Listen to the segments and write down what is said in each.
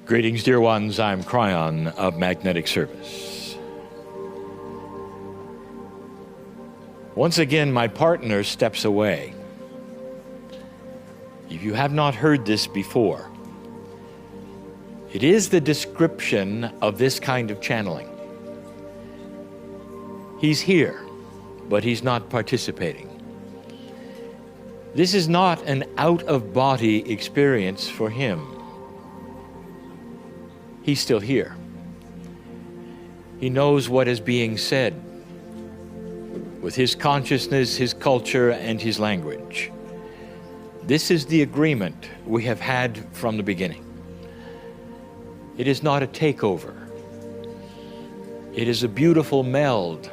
Greetings, dear ones. I'm Kryon of Magnetic Service. Once again, my partner steps away. If you have not heard this before, it is the description of this kind of channeling. He's here, but he's not participating. This is not an out-of-body experience for him. He's still here. He knows what is being said with his consciousness, his culture, and his language. This is the agreement we have had from the beginning. It is not a takeover. It is a beautiful meld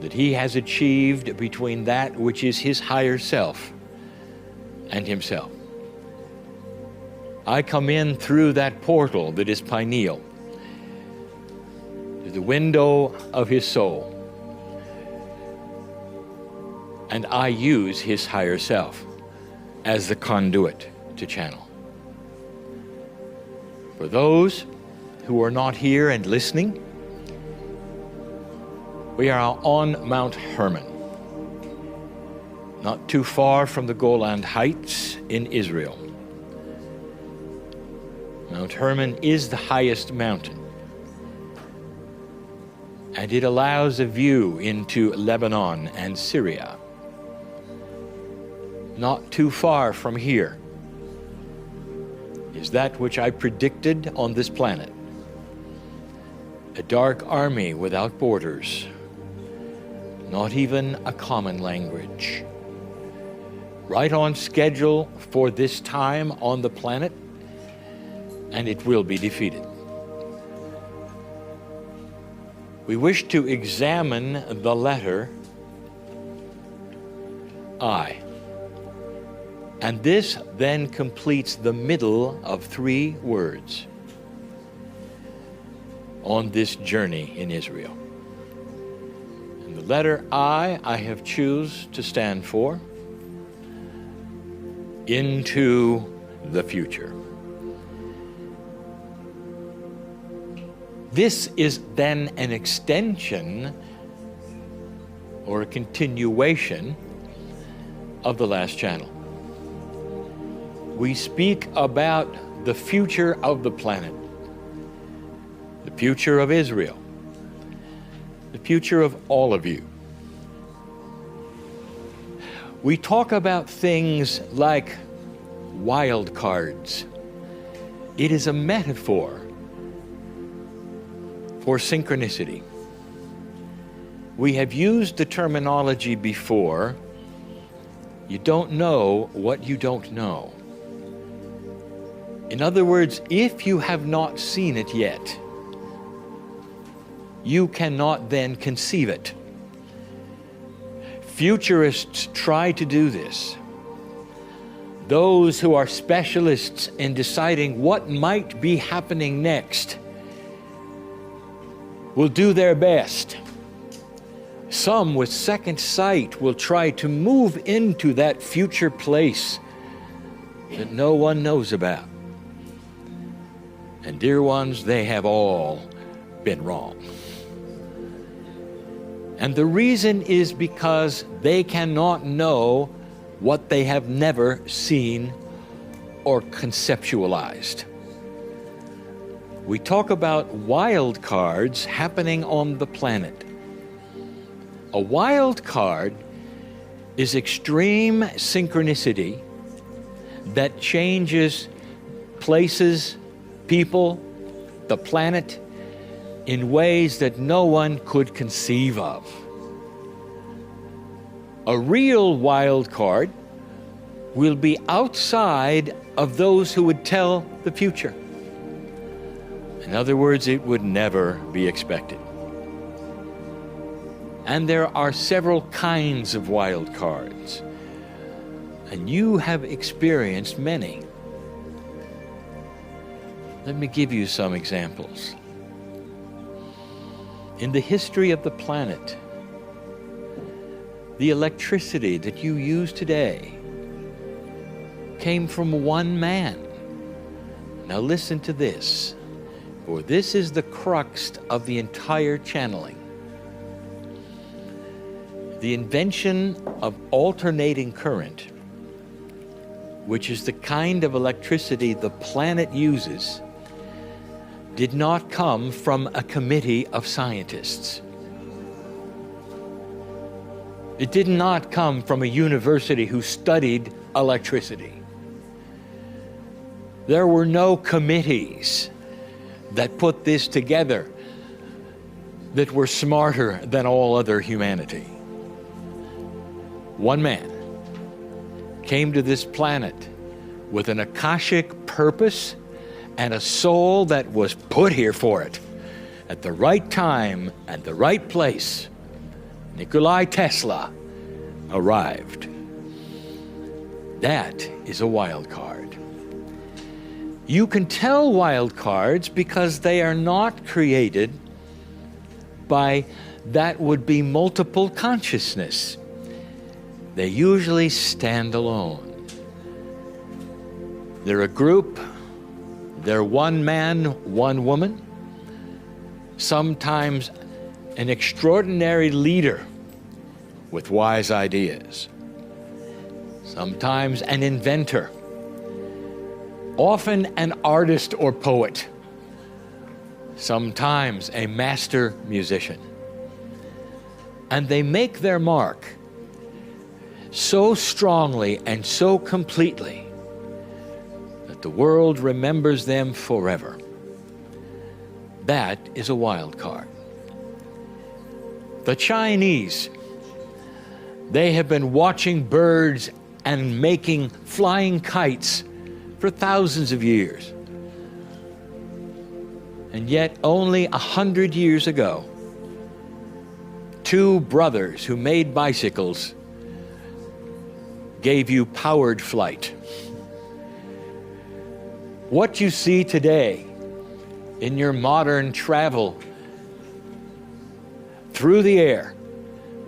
that he has achieved between that which is his higher self and himself. I come in through that portal that is pineal, to the window of his soul, and I use his higher self as the conduit to channel. For those who are not here and listening, we are on Mount Hermon, not too far from the Golan Heights in Israel. Mount Hermon is the highest mountain, and it allows a view into Lebanon and Syria. Not too far from here is that which I predicted on this planet, a dark army without borders, not even a common language. Right on schedule for this time on the planet, and it will be defeated. We wish to examine the letter I. And this then completes the middle of 3 words on this journey in Israel. And the letter I have chosen to stand for into the future. This is then an extension or a continuation of the last channel. We speak about the future of the planet, the future of Israel, the future of all of you. We talk about things like wild cards. It is a metaphor for synchronicity. We have used the terminology before. You don't know what you don't know. In other words, if you have not seen it yet, you cannot then conceive it. Futurists try to do this. Those who are specialists in deciding what might be happening next will do their best. Some with second sight will try to move into that future place that no one knows about. And dear ones, they have all been wrong. And the reason is because they cannot know what they have never seen or conceptualized. We talk about wild cards happening on the planet. A wild card is extreme synchronicity that changes places, people, the planet, in ways that no one could conceive of. A real wild card will be outside of those who would tell the future. In other words, it would never be expected. And there are several kinds of wild cards, and you have experienced many. Let me give you some examples. In the history of the planet, the electricity that you use today came from one man, Now listen to this, for this is the crux of the entire channeling. The invention of alternating current, which is the kind of electricity the planet uses, did not come from a committee of scientists. It did not come from a university who studied electricity. There were no committees that put this together that were smarter than all other humanity. One man came to this planet with an Akashic purpose and a soul that was put here for it at the right time and the right place. Nikola Tesla arrived. That is a wild card. You can tell wild cards because they are not created by that would be multiple consciousness. They usually stand alone. They're a group, they're one man, one woman, sometimes an extraordinary leader with wise ideas, sometimes an inventor, often an artist or poet, sometimes a master musician. And they make their mark so strongly and so completely that the world remembers them forever. That is a wild card. The Chinese, they have been watching birds and making flying kites for thousands of years. And yet only 100 years ago, two brothers who made bicycles gave you powered flight. What you see today in your modern travel through the air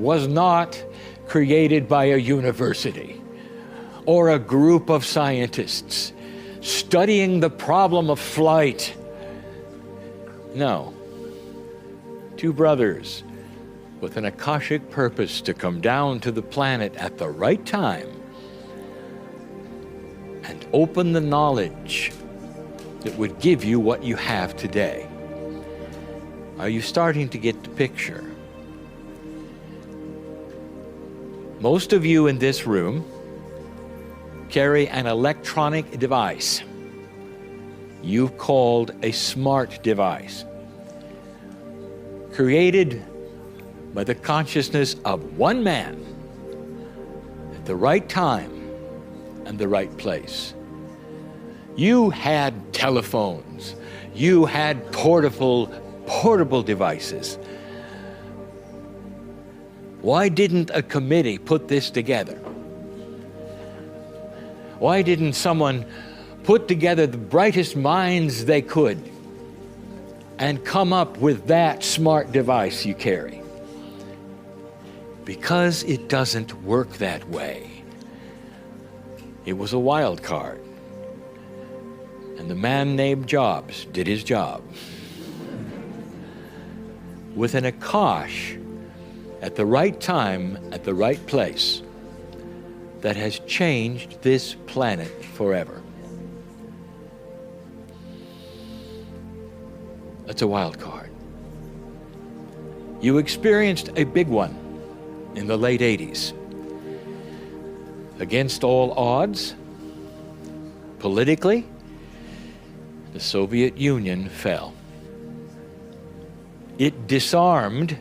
was not created by a university or a group of scientists studying the problem of flight. No. Two brothers with an Akashic purpose to come down to the planet at the right time and open the knowledge that would give you what you have today. Are you starting to get the picture? Most of you in this room carry an electronic device you've called a smart device, created by the consciousness of one man at the right time and the right place. You had telephones, you had portable devices. Why didn't a committee put this together? Why didn't someone put together the brightest minds they could and come up with that smart device you carry? Because it doesn't work that way. It was a wild card. And the man named Jobs did his job with an Akash at the right time, at the right place, that has changed this planet forever. That's a wild card. You experienced a big one in the late 80s. Against all odds, politically, the Soviet Union fell. It disarmed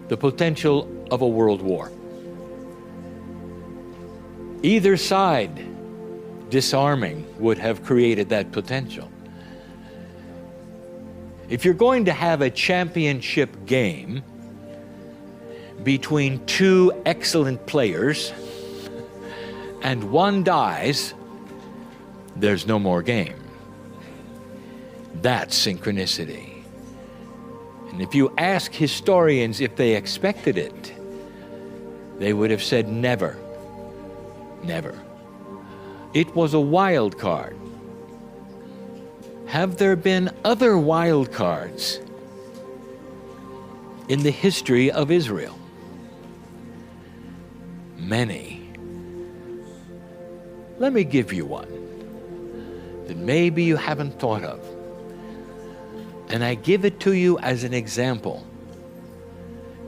the potential of a world war. Either side disarming would have created that potential. If you're going to have a championship game between two excellent players and one dies, there's no more game. That's synchronicity. And if you ask historians if they expected it, they would have said never, never. It was a wild card. have there been other wild cards in the history of Israel? Many. Let me give you one that maybe you haven't thought of. And I give it to you as an example.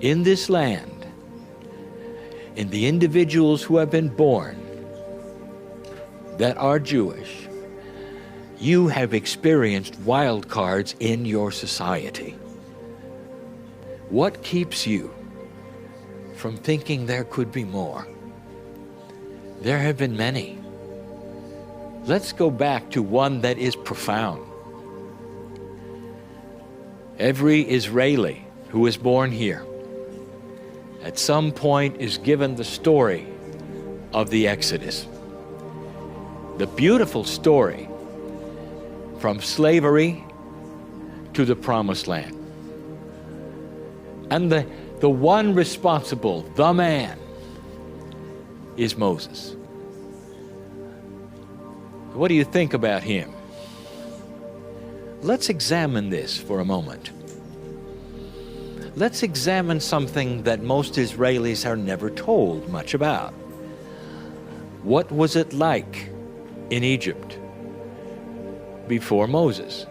In this land, in the individuals who have been born that are Jewish, you have experienced wild cards in your society. What keeps you from thinking there could be more? There have been many. Let's go back to one that is profound. Every Israeli who is born here at some point is given the story of the Exodus. The beautiful story from slavery to the Promised Land. And the one responsible, the man, is Moses. What do you think about him? Let's examine this for a moment. Let's examine something that most Israelis are never told much about. What was it like in Egypt before Moses?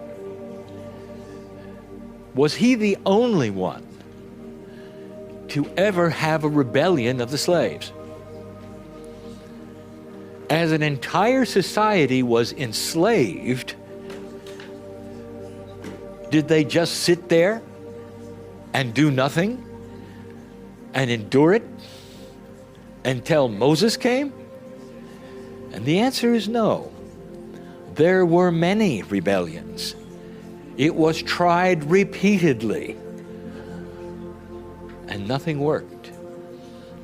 Was he the only one to ever have a rebellion of the slaves? As an entire society was enslaved, did they just sit there and do nothing and endure it until Moses came? And the answer is no. There were many rebellions. It was tried repeatedly, and nothing worked.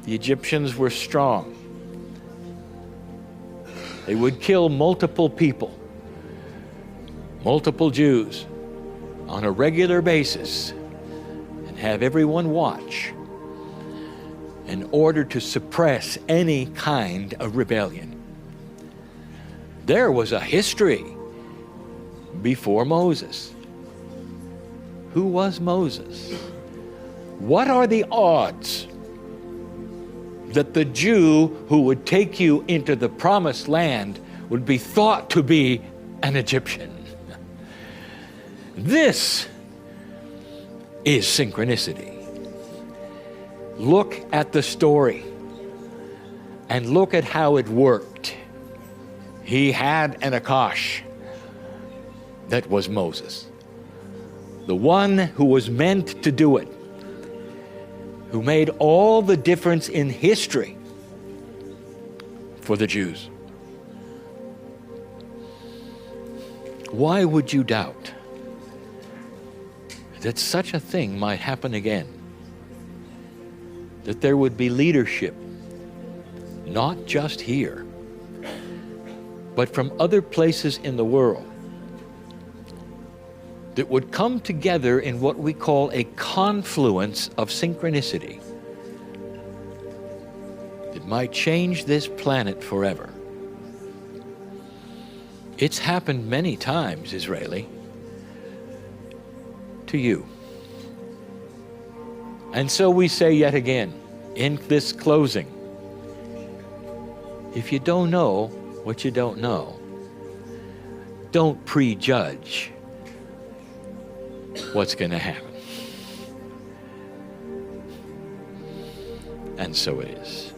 The Egyptians were strong. They would kill multiple people, multiple Jews, on a regular basis, and have everyone watch in order to suppress any kind of rebellion. There was a history before Moses. Who was Moses? What are the odds that the Jew who would take you into the Promised Land would be thought to be an Egyptian? This is synchronicity. Look at the story and look at how it worked. He had an Akash that was Moses, the one who was meant to do it, who made all the difference in history for the Jews. Why would you doubt that such a thing might happen again? That there would be leadership, not just here, but from other places in the world, that would come together in what we call a confluence of synchronicity that might change this planet forever. It's happened many times, Israeli, to you. And so we say yet again, in this closing, if you don't know what you don't know, don't prejudge what's going to happen. And so it is.